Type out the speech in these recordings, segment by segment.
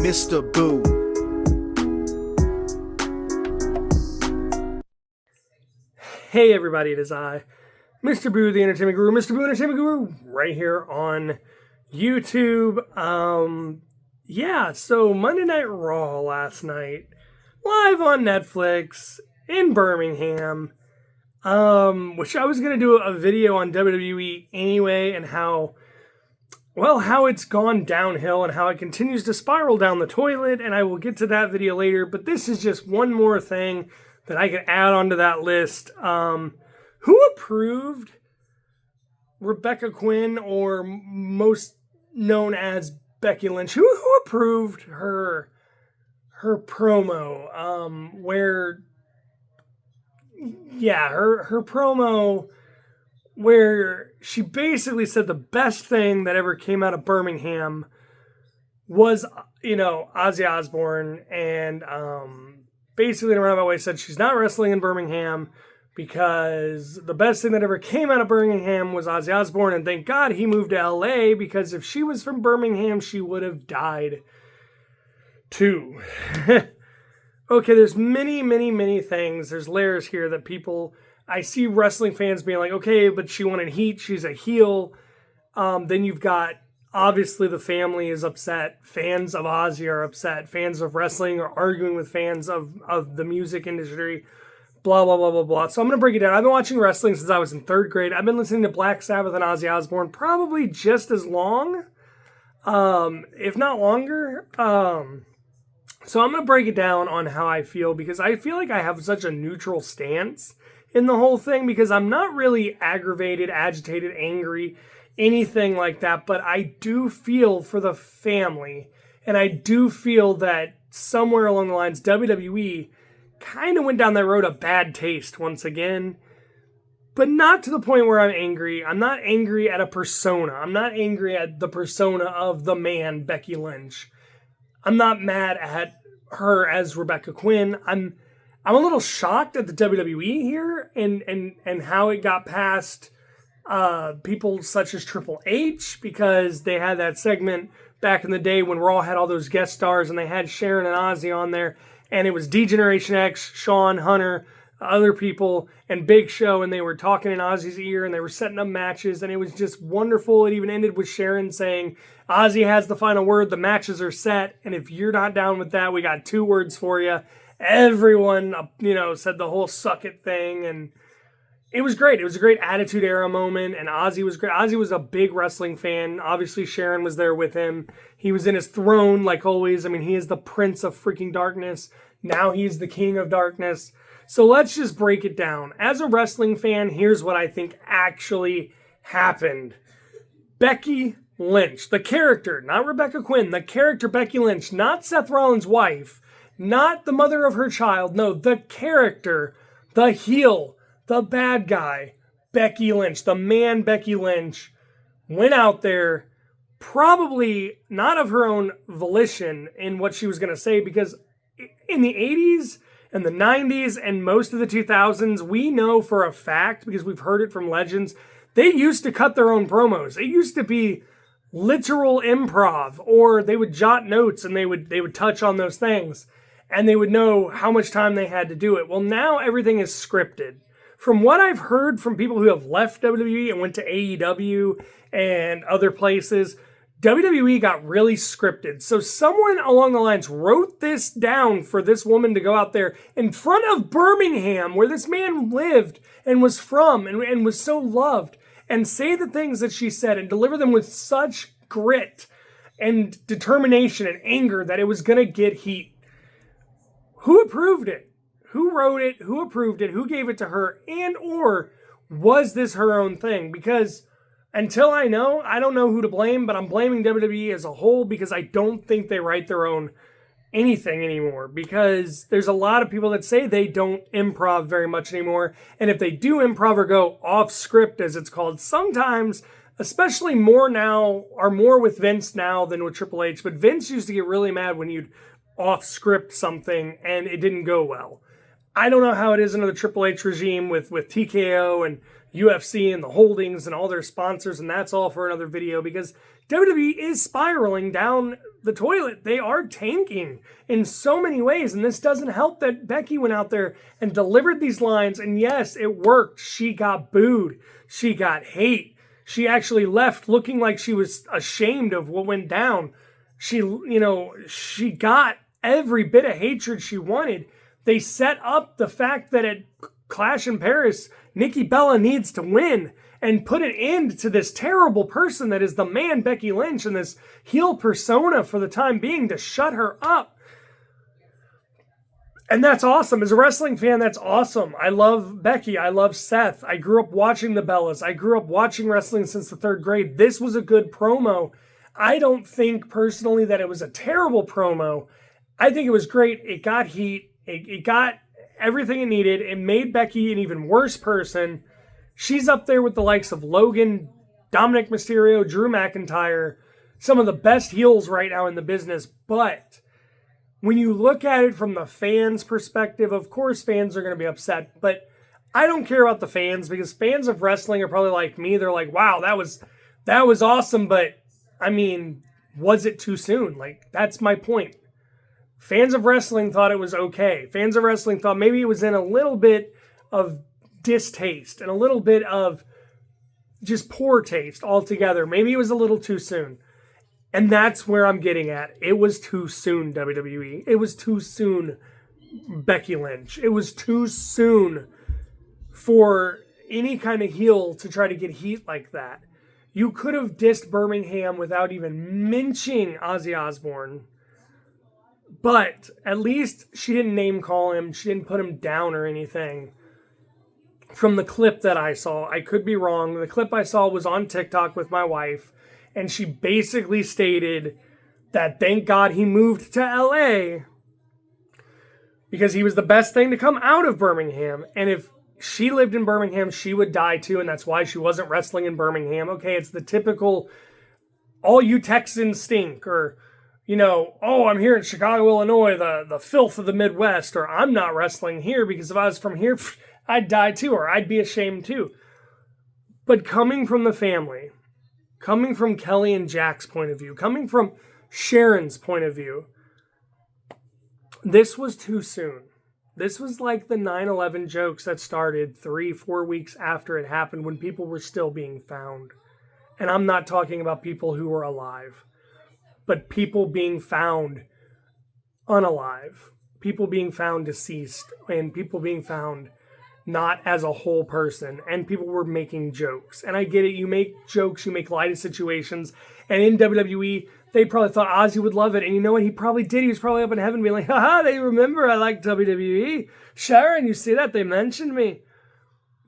Mr. Boo. Hey everybody, it is I, Mr. Boo, the Entertainment Guru, Mr. Boo, Entertainment Guru, right here on YouTube. So Monday Night Raw last night, live on Netflix in Birmingham, which I was going to do a video on WWE anyway, and how it's gone downhill and how it continues to spiral down the toilet, and I will get to that video later, but this is just one more thing that I could add onto that list. Who approved Rebecca Quinn, or most known as Becky Lynch? Who approved her promo? Her promo where she basically said the best thing that ever came out of Birmingham was, Ozzy Osbourne, and basically in a roundabout way said she's not wrestling in Birmingham because the best thing that ever came out of Birmingham was Ozzy Osbourne, and thank God he moved to LA, because if she was from Birmingham, she would have died too. Okay, there's many things. There's layers here that I see wrestling fans being like, okay, but she wanted heat, she's a heel. Then you've got, obviously, the family is upset. Fans of Ozzy are upset. Fans of wrestling are arguing with fans of the music industry. Blah, blah, blah, blah, blah. So I'm going to break it down. I've been watching wrestling since I was in 3rd grade. I've been listening to Black Sabbath and Ozzy Osbourne probably just as long, if not longer. So I'm going to break it down on how I feel, because I feel like I have such a neutral stance in the whole thing, because I'm not really aggravated, agitated, angry, anything like that, but I do feel for the family, and I do feel that somewhere along the lines, WWE kind of went down that road of bad taste once again, but not to the point where I'm angry. I'm not angry at a persona. I'm not angry at the persona of the man, Becky Lynch. I'm not mad at her as Rebecca Quinn. I'm a little shocked at the WWE here and how it got past people such as Triple H, because they had that segment back in the day when Raw had all those guest stars, and they had Sharon and Ozzy on there, and it was D-Generation X, Shawn, Hunter, other people, and Big Show, and they were talking in Ozzy's ear, and they were setting up matches, and it was just wonderful. It even ended with Sharon saying, Ozzy has the final word, the matches are set, and if you're not down with that, we got 2 words for you. Everyone, said the whole suck it thing, and it was great. It was a great Attitude Era moment, and Ozzy was great. Ozzy was a big wrestling fan. Obviously, Sharon was there with him. He was in his throne, like always. I mean, he is the Prince of freaking Darkness. Now he's the King of Darkness. So let's just break it down. As a wrestling fan, here's what I think actually happened. Becky Lynch, the character, not Rebecca Quinn, the character Becky Lynch, not Seth Rollins' wife, not the mother of her child, no, the character, the heel, the bad guy, Becky Lynch, the man Becky Lynch, went out there, probably not of her own volition in what she was going to say, because in the 80s and the 90s and most of the 2000s, we know for a fact, because we've heard it from legends, they used to cut their own promos. It used to be literal improv, or they would jot notes and they would touch on those things, and they would know how much time they had to do it. Well, now everything is scripted. From what I've heard from people who have left WWE and went to AEW and other places, WWE got really scripted. So someone along the lines wrote this down for this woman to go out there in front of Birmingham, where this man lived and was from and was so loved, and say the things that she said and deliver them with such grit and determination and anger that it was going to get heat. Who approved it? Who wrote it? Who approved it? Who gave it to her? And or was this her own thing? Because until I don't know who to blame, but I'm blaming WWE as a whole, because I don't think they write their own anything anymore, because there's a lot of people that say they don't improv very much anymore, and if they do improv or go off script, as it's called, sometimes, especially more with Vince now than with Triple H, but Vince used to get really mad when you'd off script something and it didn't go well. I don't know how it is under the Triple H regime with TKO and UFC and the holdings and all their sponsors, and that's all for another video, because WWE is spiraling down the toilet. They are tanking in so many ways, and this doesn't help that Becky went out there and delivered these lines, and yes, it worked. She got booed. She got hate. She actually left looking like she was ashamed of what went down. She got every bit of hatred she wanted. They set up the fact that at Clash in Paris, Nikki Bella needs to win and put an end to this terrible person that is the man, Becky Lynch, and this heel persona for the time being, to shut her up. And that's awesome. As a wrestling fan, that's awesome. I love Becky. I love Seth. I grew up watching the Bellas. I grew up watching wrestling since the 3rd grade. This was a good promo. I don't think personally that it was a terrible promo. I think it was great. It got heat. It got everything it needed. It made Becky an even worse person. She's up there with the likes of Logan, Dominic Mysterio, Drew McIntyre, some of the best heels right now in the business. But when you look at it from the fans' perspective, of course fans are going to be upset. But I don't care about the fans, because fans of wrestling are probably like me. They're like, wow, that was awesome. But I mean, was it too soon? Like, that's my point. Fans of wrestling thought it was okay. Fans of wrestling thought maybe it was in a little bit of distaste and a little bit of just poor taste altogether. Maybe it was a little too soon. And that's where I'm getting at. It was too soon, WWE. It was too soon, Becky Lynch. It was too soon for any kind of heel to try to get heat like that. You could have dissed Birmingham without even mentioning Ozzy Osbourne. But at least she didn't name call him. She didn't put him down or anything. From the clip that I saw, I could be wrong. The clip I saw was on TikTok with my wife, and she basically stated that thank God he moved to LA because he was the best thing to come out of Birmingham. And if she lived in Birmingham, she would die too, and that's why she wasn't wrestling in Birmingham. Okay, it's the typical, all you Texans stink, or, oh, I'm here in Chicago, Illinois, the filth of the Midwest, or I'm not wrestling here because if I was from here, I'd die too, or I'd be ashamed too. But coming from the family, coming from Kelly and Jack's point of view, coming from Sharon's point of view, this was too soon. This was like the 9/11 jokes that started 3-4 weeks after it happened, when people were still being found. And I'm not talking about people who were alive, but people being found unalive, people being found deceased, and people being found not as a whole person, and people were making jokes. And I get it, you make jokes, you make light of situations, and in WWE, they probably thought Ozzy would love it, and you know what, he probably did. He was probably up in heaven being like, haha, they remember I like WWE. Sharon, you see that? They mentioned me.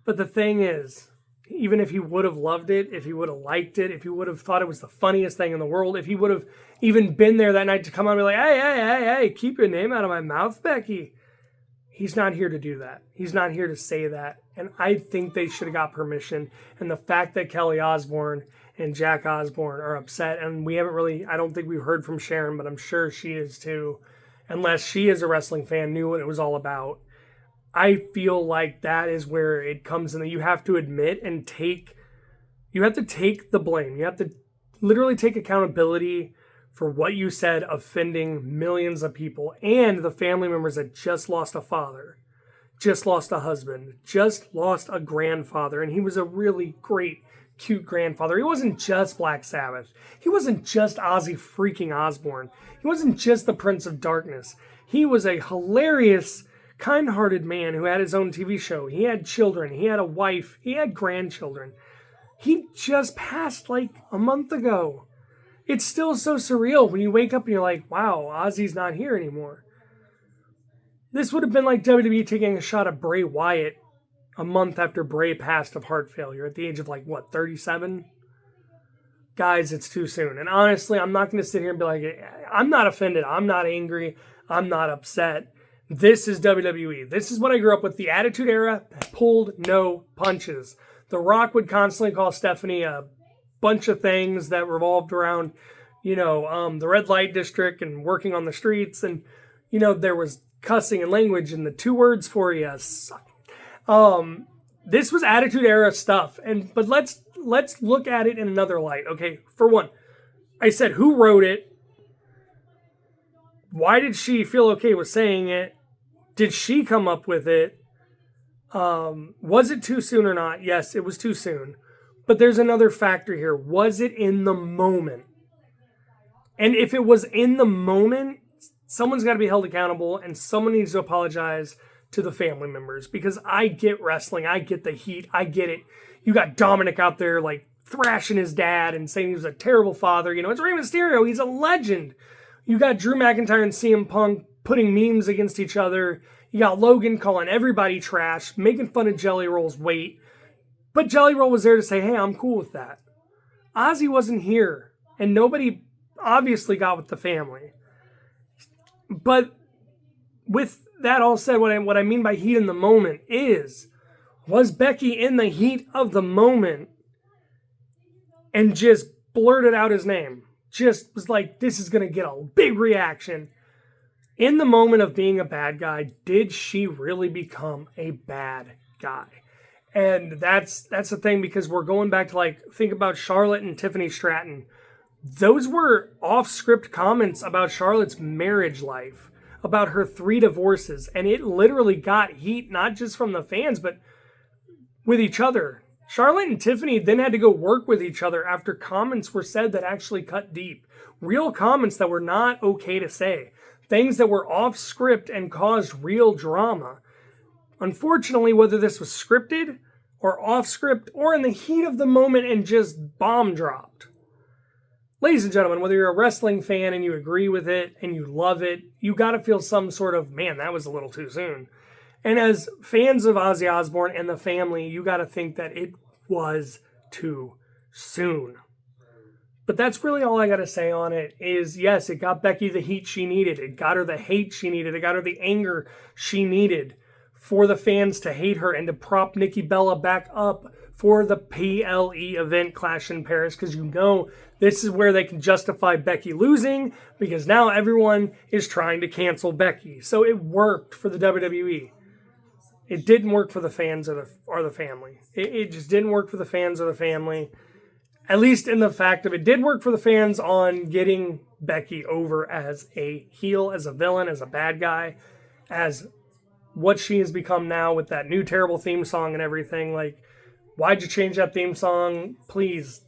But the thing is, even if he would have loved it, if he would have liked it, if he would have thought it was the funniest thing in the world, if he would have even been there that night to come out and be like, hey, keep your name out of my mouth, Becky. He's not here to do that. He's not here to say that. And I think they should have got permission. And the fact that Kelly Osbourne and Jack Osbourne are upset, and we haven't really, I don't think we've heard from Sharon, but I'm sure she is too, unless she is a wrestling fan, knew what it was all about. I feel like that is where it comes in, that you have to admit and you have to take the blame. You have to literally take accountability for what you said, offending millions of people and the family members that just lost a father, just lost a husband, just lost a grandfather. And he was a really great, cute grandfather. He wasn't just Black Sabbath. He wasn't just Ozzy freaking Osbourne. He wasn't just the Prince of Darkness. He was a hilarious, kind-hearted man who had his own TV show. He had children. He had a wife. He had grandchildren. He just passed like a month ago. It's still so surreal when you wake up and you're like, wow, Ozzy's not here anymore. This would have been like WWE taking a shot at Bray Wyatt a month after Bray passed of heart failure at the age of 37? Guys, it's too soon. And honestly, I'm not going to sit here and be like, I'm not offended. I'm not angry. I'm not upset. This is WWE. This is what I grew up with. The Attitude Era pulled no punches. The Rock would constantly call Stephanie a bunch of things that revolved around, the red light district and working on the streets. And, there was cussing and language, and the two words for you suck. this was Attitude Era stuff. But let's look at it in another light. Okay, for one, I said who wrote it? Why did she feel okay with saying it? Did she come up with it? Was it too soon or not? Yes, it was too soon. But there's another factor here. Was it in the moment? And if it was in the moment, someone's got to be held accountable and someone needs to apologize to the family members, because I get wrestling. I get the heat. I get it. You got Dominic out there like thrashing his dad and saying he was a terrible father. You know, it's Rey Mysterio. He's a legend. You got Drew McIntyre and CM Punk putting memes against each other. You got Logan calling everybody trash, making fun of Jelly Roll's weight. But Jelly Roll was there to say, hey, I'm cool with that. Ozzy wasn't here. And nobody obviously got with the family. But with that all said, what I mean by heat in the moment is, was Becky in the heat of the moment and just blurted out his name? Just was like, this is going to get a big reaction. In the moment of being a bad guy, did she really become a bad guy? And that's the thing, because we're going back to, like, think about Charlotte and Tiffany Stratton. Those were off-script comments about Charlotte's marriage life, about her 3 divorces, and it literally got heat, not just from the fans, but with each other. Charlotte and Tiffany then had to go work with each other after comments were said that actually cut deep. Real comments that were not okay to say. Things that were off-script and caused real drama. Unfortunately, whether this was scripted or off-script or in the heat of the moment and just bomb dropped. Ladies and gentlemen, whether you're a wrestling fan and you agree with it and you love it, you got to feel some sort of, man, that was a little too soon. And as fans of Ozzy Osbourne and the family, you got to think that it was too soon. But that's really all I got to say on it is, yes, it got Becky the heat she needed. It got her the hate she needed. It got her the anger she needed for the fans to hate her and to prop Nikki Bella back up for the PLE event Clash in Paris, because you know this is where they can justify Becky losing, because now everyone is trying to cancel Becky. So it worked for the WWE. It didn't work for the fans or the family. It just didn't work for the fans or the family. At least in the fact of it did work for the fans on getting Becky over as a heel, as a villain, as a bad guy, as what she has become now with that new terrible theme song and everything. Like, why'd you change that theme song? Please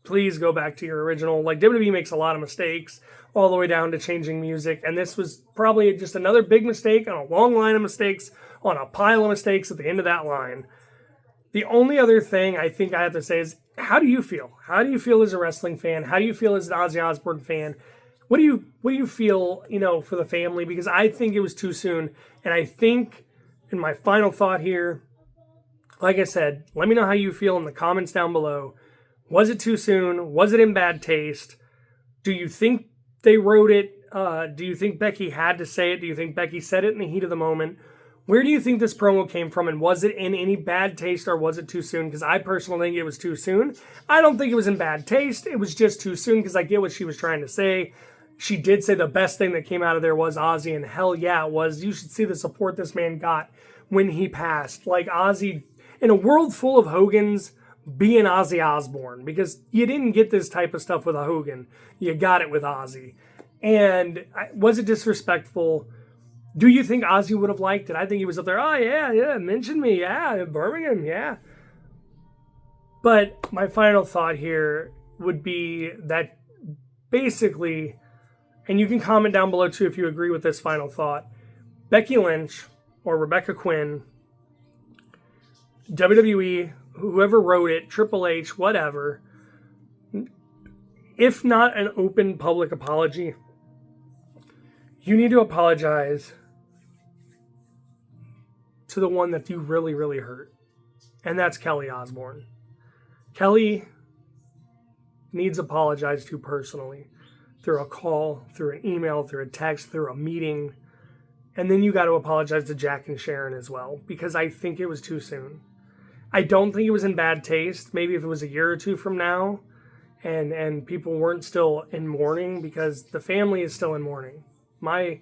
go back to your original. Like, WWE makes a lot of mistakes all the way down to changing music. And this was probably just another big mistake on a long line of mistakes, on a pile of mistakes at the end of that line. The only other thing I think I have to say is, how do you feel? How do you feel as a wrestling fan? How do you feel as an Ozzy Osbourne fan? What do you feel, for the family? Because I think it was too soon. And I think, in my final thought here, like I said, let me know how you feel in the comments down below. Was it too soon? Was it in bad taste? Do you think they wrote it? Do you think Becky had to say it? Do you think Becky said it in the heat of the moment? Where do you think this promo came from? And was it in any bad taste or was it too soon? Because I personally think it was too soon. I don't think it was in bad taste. It was just too soon because I get what she was trying to say. She did say the best thing that came out of there was Ozzy, and hell yeah, it was. You should see the support this man got when he passed. Like, Ozzy, in a world full of Hogans, be an Ozzy Osbourne, because you didn't get this type of stuff with a Hogan. You got it with Ozzy. And was it disrespectful? Do you think Ozzy would have liked it? I think he was up there, oh yeah, mention me, yeah, Birmingham, yeah. But my final thought here would be that basically, and you can comment down below too if you agree with this final thought, Becky Lynch or Rebecca Quinn, WWE, whoever wrote it, Triple H, whatever, if not an open public apology, you need to apologize to the one that you really, really hurt. And that's Kelly Osbourne. Kelly needs apologized to personally, through a call, through an email, through a text, through a meeting. And then you got to apologize to Jack and Sharon as well, because I think it was too soon. I don't think it was in bad taste. Maybe if it was a year or two from now and people weren't still in mourning, because the family is still in mourning. My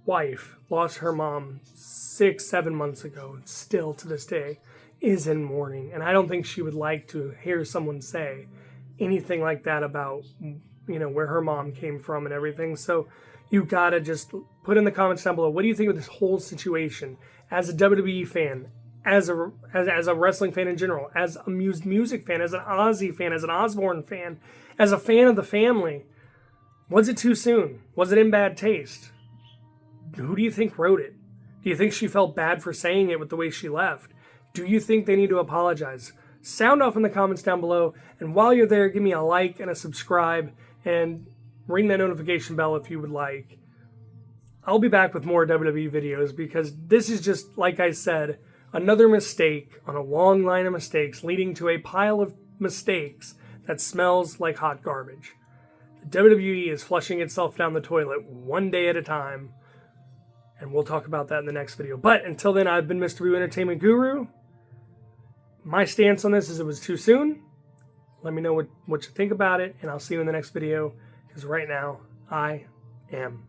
wife lost her mom 6-7 months ago, and still to this day is in mourning. And I don't think she would like to hear someone say anything like that about, where her mom came from and everything. So you gotta just put in the comments down below, what do you think of this whole situation as a WWE fan, as a wrestling fan in general, as a music fan, as an Ozzy fan, as an Osbourne fan, as a fan of the family? Was it too soon? Was it in bad taste? Who do you think wrote it? Do you think she felt bad for saying it with the way she left? Do you think they need to apologize? Sound off in the comments down below. And while you're there, give me a like and a subscribe and ring that notification bell if you would like. I'll be back with more WWE videos because this is just, like I said, another mistake on a long line of mistakes leading to a pile of mistakes that smells like hot garbage. The WWE is flushing itself down the toilet one day at a time. And we'll talk about that in the next video. But until then, I've been Mr. Boo Entertainment Guru. My stance on this is it was too soon. Let me know what you think about it, and I'll see you in the next video, because right now, I am